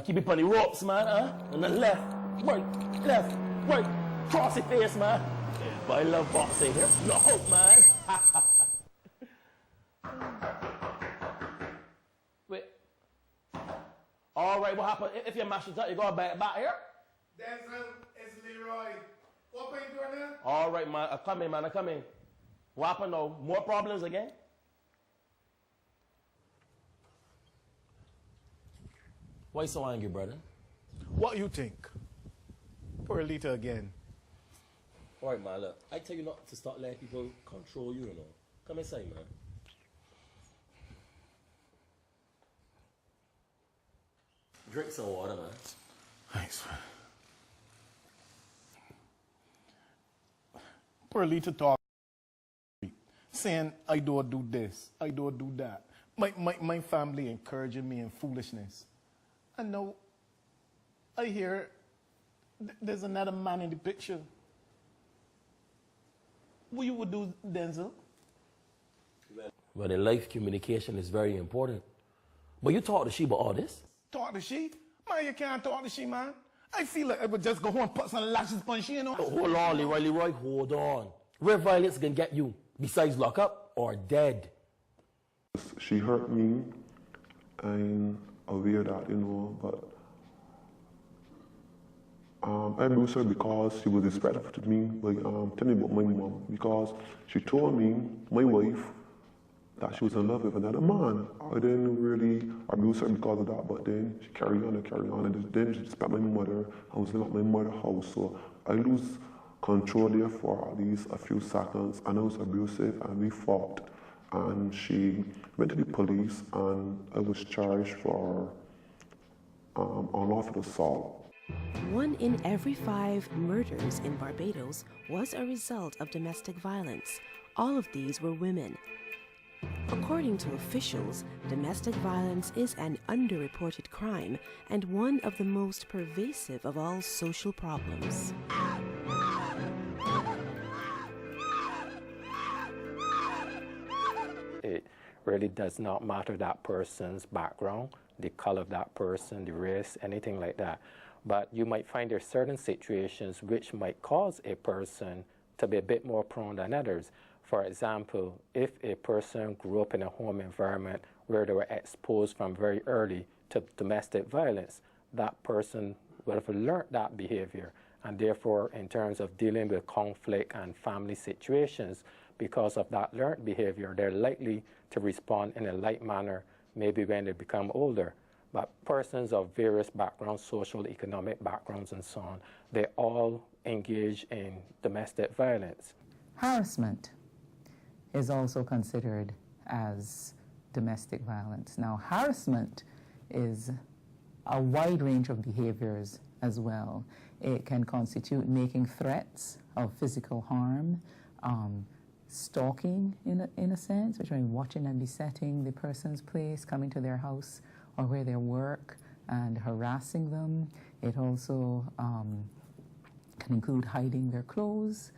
Keep it on the ropes, man, huh? On the left, right, cross your face, man. But I love boxing. Here's no hope, man. Wait. All right, what happened? If you mash it up, you go back here? Denzel, it's Leroy. What are you doing here? All right, man. I come in, man. I come in. What happened now? More problems again? Why you so angry, brother? What you think? Poor Lita again. All right, man, look. I tell you not to start letting people control you, Come inside, man. Drink some water, man. Thanks. Poor Lita talk, saying, I don't do this, I don't do that. My family encouraging me in foolishness. And now, I hear there's another man in the picture. What you would do, Denzel? Well, in life, communication is very important. But you talk to she about all this? Talk to she? Man, you can't talk to she, man. I feel like I would just go home and put some lashes on she, Hold on, Leroy, hold on. Where violence can get you, besides lock up or dead? She hurt me, and aware of that, but I abused her because she was disrespectful to me, telling me about my mom, because she told me, my wife, that she was in love with another man. I didn't really abuse her because of that, but then she carried on, and then she disrespected my mother. I was living at my mother's house, so I lose control there for at least a few seconds, and I was abusive, and we fought. And she went to the police, and I was charged for unlawful assault. 1 in every 5 murders in Barbados was a result of domestic violence. All of these were women. According to officials, domestic violence is an underreported crime and one of the most pervasive of all social problems. It really does not matter that person's background, the color of that person, the race, anything like that. But you might find there are certain situations which might cause a person to be a bit more prone than others. For example, if a person grew up in a home environment where they were exposed from very early to domestic violence, that person would have learned that behavior. And therefore, in terms of dealing with conflict and family situations, because of that learned behavior, they're likely to respond in a like manner maybe when they become older. But persons of various backgrounds, social, economic backgrounds, and so on, they all engage in domestic violence. Harassment is also considered as domestic violence. Now, harassment is a wide range of behaviors as well. It can constitute making threats of physical harm, stalking in a sense, which means watching and besetting the person's place, coming to their house or where they work and harassing them. It also can include hiding their clothes,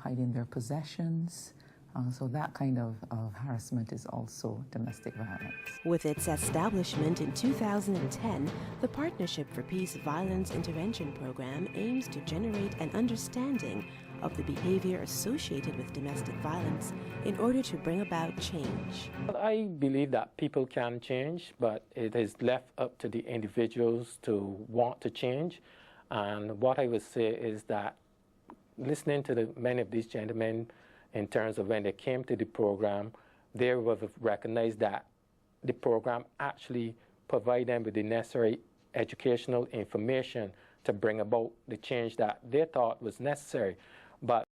hiding their possessions. So that kind of harassment is also domestic violence. With its establishment in 2010, the Partnership for Peace Violence Intervention Program aims to generate an understanding of the behavior associated with domestic violence in order to bring about change. I believe that people can change, but it is left up to the individuals to want to change. And what I would say is that listening to many of these gentlemen in terms of when they came to the program, they would have recognized that the program actually provided them with the necessary educational information to bring about the change that they thought was necessary. But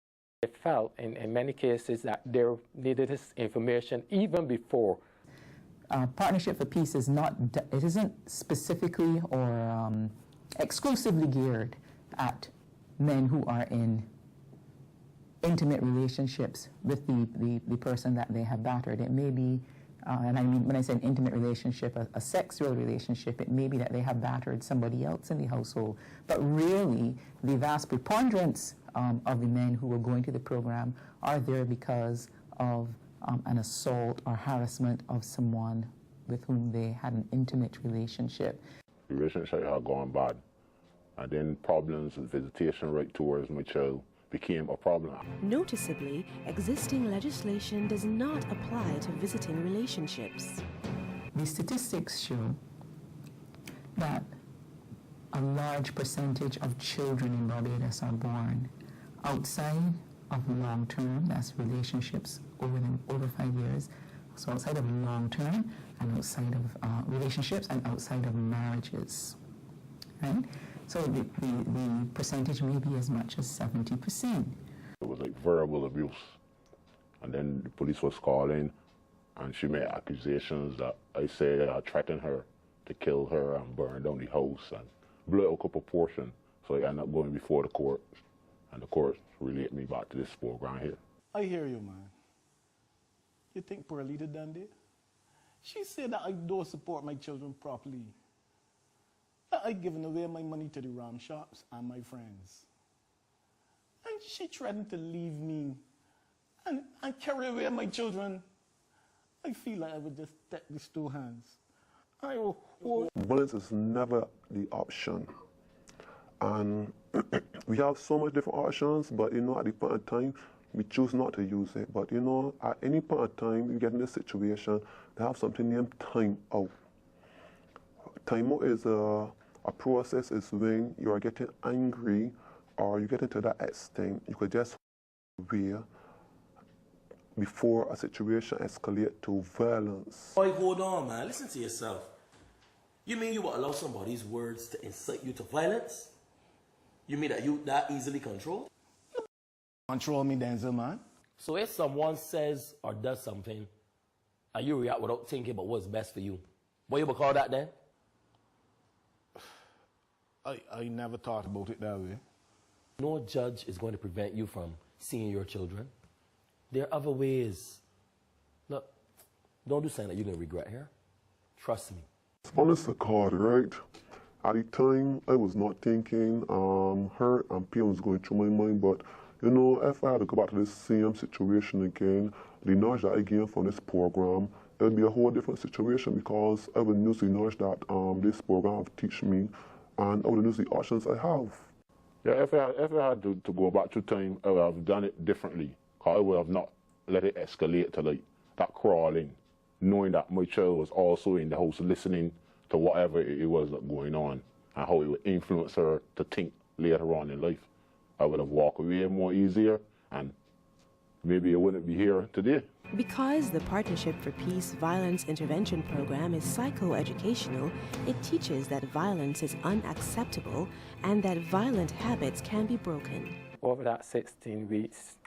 they felt in many cases that they needed this information even before. Partnership for Peace is not, it isn't specifically or exclusively geared at men who are in intimate relationships with the person that they have battered. It may be, and I mean when I say an intimate relationship, a sexual relationship, it may be that they have battered somebody else in the household. But really, the vast preponderance of the men who are going to the program are there because of an assault or harassment of someone with whom they had an intimate relationship. The relationship had gone bad. And then problems with visitation right towards my child became a problem. Noticeably, existing legislation does not apply to visiting relationships. The statistics show that a large percentage of children in Barbados are born outside of long-term, that's relationships over 5 years, so outside of long-term and outside of relationships and outside of marriages, right? So the percentage may be as much as 70%. It was like verbal abuse. And then the police was calling, and she made accusations that I said I threatened her to kill her and burn down the house and blew it out of proportion. So I ended up going before the court, and the court related me back to this program here. I hear you, man. You think Pearlita done it? She said that I don't support my children properly. That I given away my money to the ram shops and my friends. And she threatened to leave me and carry away my children. I feel like I would just take these two hands. I will hold. Violence is never the option. And we have so much different options, but you know, at the point of time, we choose not to use it. But you know, at any point of time, you get in this situation, they have something named time out. Time out is a process is when you are getting angry or you get into that extent, you could just wait before a situation escalates to violence. Boy, hold on, man. Listen to yourself. You mean you will allow somebody's words to incite you to violence? You mean that you that easily controlled? Control me, Denzel, man. So if someone says or does something, and you react without thinking about what's best for you, what you would call that then? I never thought about it that way. No judge is going to prevent you from seeing your children. There are other ways. Look, don't do something that you're going to regret here. Trust me. Honest to God, right? At the time, I was not thinking hurt and pain was going through my mind, but you know, if I had to go back to this same situation again, the knowledge that I gained from this program, it would be a whole different situation because I would use the knowledge that this program have teach me, and I would use the options I have. Yeah, if I had to go back to time, I would have done it differently. I would have not let it escalate to like that crawling, knowing that my child was also in the house listening to whatever it was going on and how it would influence her to think later on in life. I would have walked away more easier and maybe I wouldn't be here today. Because the Partnership for Peace Violence Intervention Program is psychoeducational, it teaches that violence is unacceptable and that violent habits can be broken. Over that 16 weeks,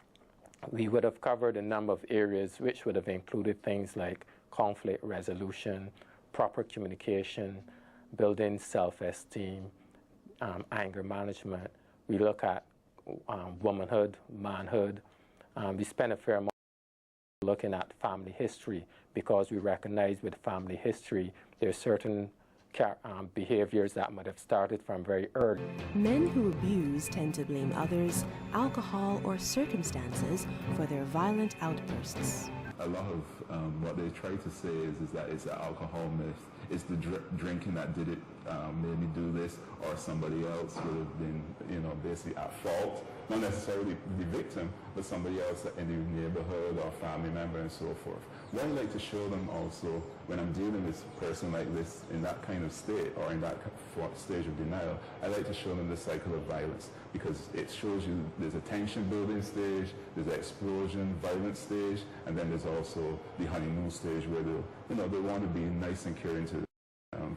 we would have covered a number of areas which would have included things like conflict resolution, proper communication, building self-esteem, anger management. We look at womanhood, manhood. We spend a fair amount looking at family history because we recognize with family history there are certain behaviors that might have started from very early. Men who abuse tend to blame others, alcohol, or circumstances for their violent outbursts. A lot of what they try to say is that it's an alcohol myth. It's the drinking that did it, made me do this, or somebody else would have been, you know, basically at fault. Not necessarily the victim, but somebody else in the neighborhood or family member and so forth. What I like to show them also when I'm dealing with a person like this in that kind of state or in that stage of denial, I like to show them the cycle of violence because it shows you there's a tension building stage, there's an explosion, violent stage, and then there's also the honeymoon stage where they want to be nice and caring to the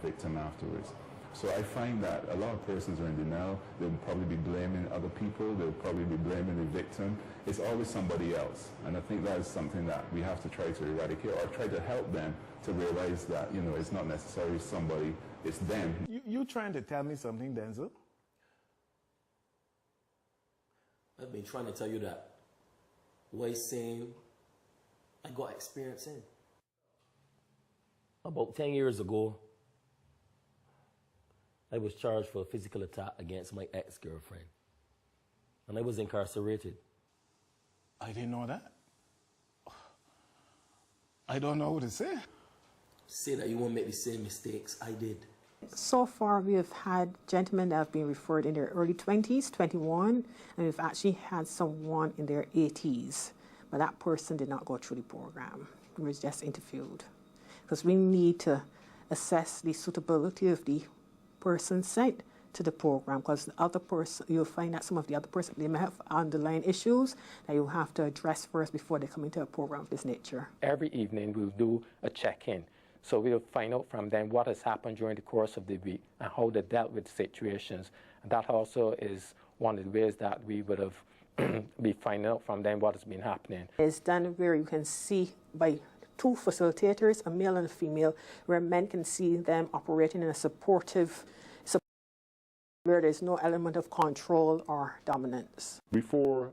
victim afterwards. So I find that a lot of persons are in denial. They'll probably be blaming other people. They'll probably be blaming the victim. It's always somebody else. And I think that is something that we have to try to eradicate or try to help them to realize that, you know, it's not necessarily somebody, it's them. You trying to tell me something, Denzel? I've been trying to tell you that. What he's saying, I got experience in. About 10 years ago, I was charged for a physical attack against my ex-girlfriend. And I was incarcerated. I didn't know that. I don't know what to say. Say that you won't make the same mistakes I did. So far, we have had gentlemen that have been referred in their early 20s, 21, and we've actually had someone in their 80s. But that person did not go through the program. He was just interviewed. Because we need to assess the suitability of the person sent to the program, because the other person, you'll find that some of the other person, they may have underlying issues that you have to address first before they come into a program of this nature. Every evening we'll do a check-in. So we'll find out from them what has happened during the course of the week and how they dealt with situations. And that also is one of the ways that we would have be finding out from them what has been happening. It's done where you can see by two facilitators, a male and a female, where men can see them operating in a supportive, where there's no element of control or dominance. Before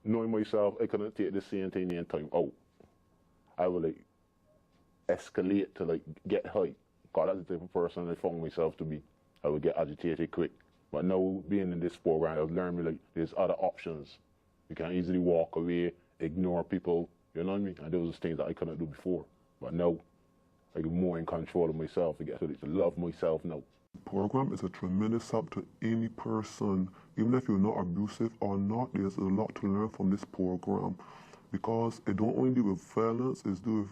knowing myself, I couldn't take the same thing in time out. I would like escalate to like get high. God, that's the type of person I found myself to be. I would get agitated quick. But now being in this program, I've learned like there's other options. You can easily walk away, ignore people, you know what I mean? And those are things that I couldn't do before. But now I'm more in control of myself. I get to love myself now. The program is a tremendous help to any person. Even if you're not abusive or not, there's a lot to learn from this program, because it don't only deal with violence, it's deal with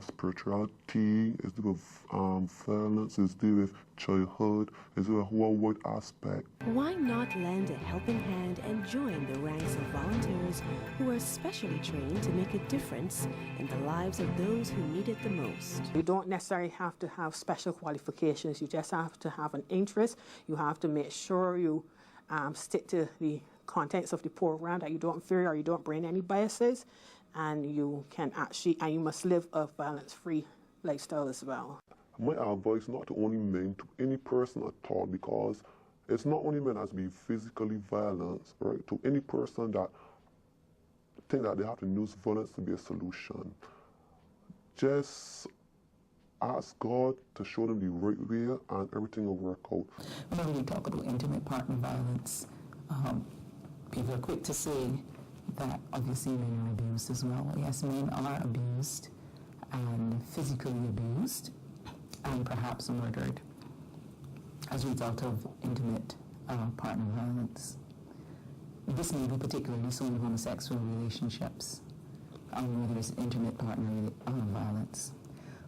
spirituality, it's deal with violence, it's deal with childhood, it's deal with whole world aspect. Why not lend a helping hand and join the ranks of volunteers who are specially trained to make a difference in the lives of those who need it the most? You don't necessarily have to have special qualifications. You just have to have an interest. You have to make sure you stick to the contents of the program, that you don't fear or you don't bring any biases, and you can actually, and you must live a violence-free lifestyle as well. My advice not to only men, to any person at all, because it's not only men that's being physically violent, right? To any person that think that they have to use violence to be a solution, just ask God to show them the right way and everything will work out. Whenever we talk about intimate partner violence, people are quick to say that obviously men are abused as well. Yes, men are abused and physically abused and perhaps murdered as a result of intimate partner violence. This may be particularly so in homosexual relationships, where there's intimate partner violence.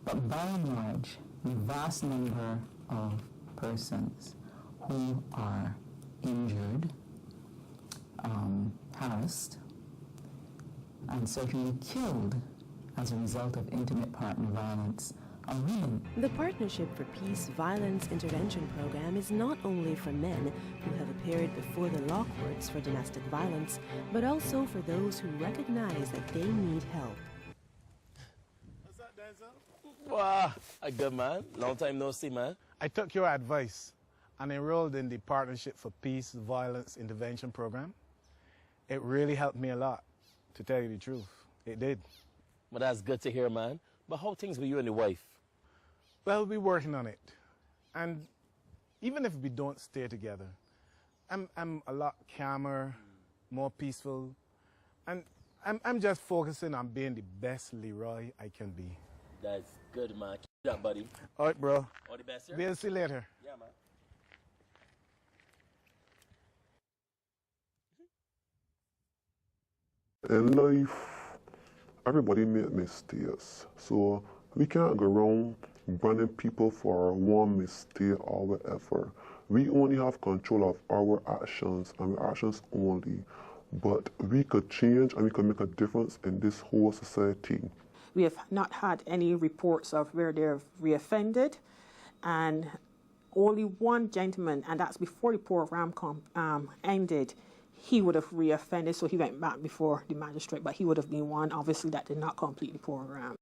But by and large, the vast number of persons who are injured, harassed, and certainly killed as a result of intimate partner violence are women. The Partnership for Peace Violence Intervention Program is not only for men who have appeared before the law courts for domestic violence, but also for those who recognize that they need help. What's up, Denzel? Wow, a good man. Long time no see, man. I took your advice and enrolled in the Partnership for Peace Violence Intervention Program. It really helped me a lot, to tell you the truth. It did. Well, that's good to hear, man. But how things with you and your wife? Well, we're working on it. And even if we don't stay together, I'm a lot calmer, more peaceful, and I'm just focusing on being the best Leroy I can be. That's good, man. Keep it up, buddy. All right, bro. All the best, sir. We'll see you later. Yeah, man. In life, everybody make mistakes. So we can't go around branding people for one mistake or whatever. We only have control of our actions and our actions only. But we could change and we could make a difference in this whole society. We have not had any reports of where they've reoffended, and only one gentleman, and that's before the program ended, he would have reoffended, so he went back before the magistrate, but he would have been one, obviously, that did not complete the program.